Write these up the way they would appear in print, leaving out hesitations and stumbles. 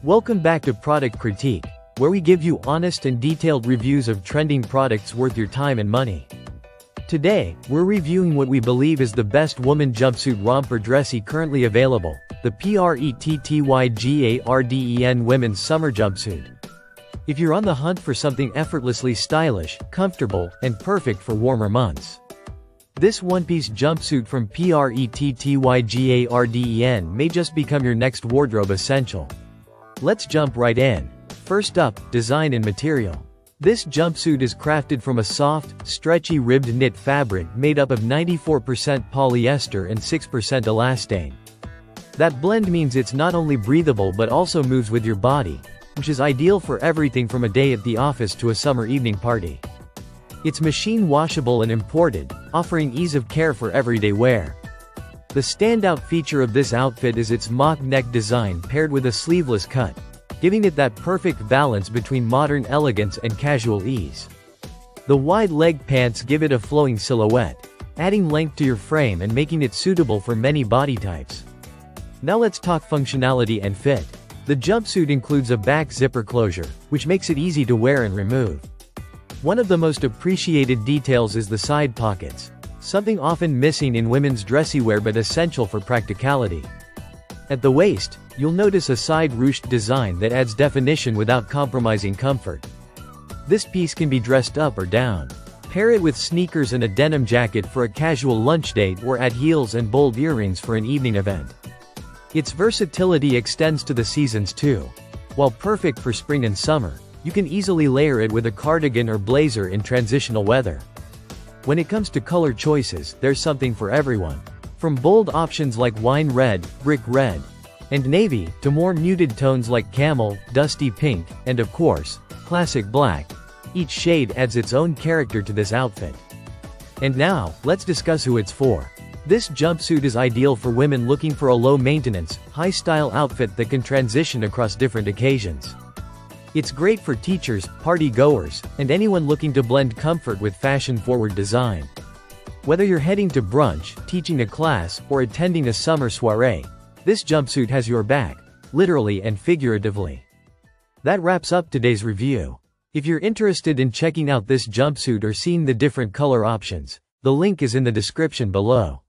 Welcome back to Product Critique, where we give you honest and detailed reviews of trending products worth your time and money. Today, we're reviewing what we believe is the best woman jumpsuit romper dressy currently available, the PRETTYGARDEN Women's Summer Jumpsuit. If you're on the hunt for something effortlessly stylish, comfortable, and perfect for warmer months, this one-piece jumpsuit from PRETTYGARDEN may just become your next wardrobe essential. Let's jump right in. First up, design and material. This jumpsuit is crafted from a soft, stretchy ribbed knit fabric made up of 94% polyester and 6% elastane. That blend means it's not only breathable but also moves with your body, which is ideal for everything from a day at the office to a summer evening party. It's machine washable and imported, offering ease of care for everyday wear. The standout feature of this outfit is its mock neck design paired with a sleeveless cut, giving it that perfect balance between modern elegance and casual ease. The wide leg pants give it a flowing silhouette, adding length to your frame and making it suitable for many body types. Now let's talk functionality and fit. The jumpsuit includes a back zipper closure, which makes it easy to wear and remove. One of the most appreciated details is the side pockets, something often missing in women's dressy wear but essential for practicality. At the waist, you'll notice a side ruched design that adds definition without compromising comfort. This piece can be dressed up or down. Pair it with sneakers and a denim jacket for a casual lunch date or add heels and bold earrings for an evening event. Its versatility extends to the seasons too. While perfect for spring and summer, you can easily layer it with a cardigan or blazer in transitional weather. When it comes to color choices, there's something for everyone. From bold options like wine red, brick red, and navy, to more muted tones like camel, dusty pink, and of course, classic black. Each shade adds its own character to this outfit. And now, let's discuss who it's for. This jumpsuit is ideal for women looking for a low-maintenance, high-style outfit that can transition across different occasions. It's great for teachers, party-goers, and anyone looking to blend comfort with fashion-forward design. Whether you're heading to brunch, teaching a class, or attending a summer soiree, this jumpsuit has your back, literally and figuratively. That wraps up today's review. If you're interested in checking out this jumpsuit or seeing the different color options, the link is in the description below.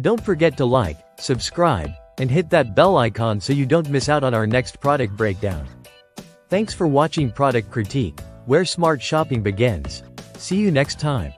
Don't forget to like, subscribe, and hit that bell icon so you don't miss out on our next product breakdown. Thanks for watching Product Critique, where smart shopping begins. See you next time.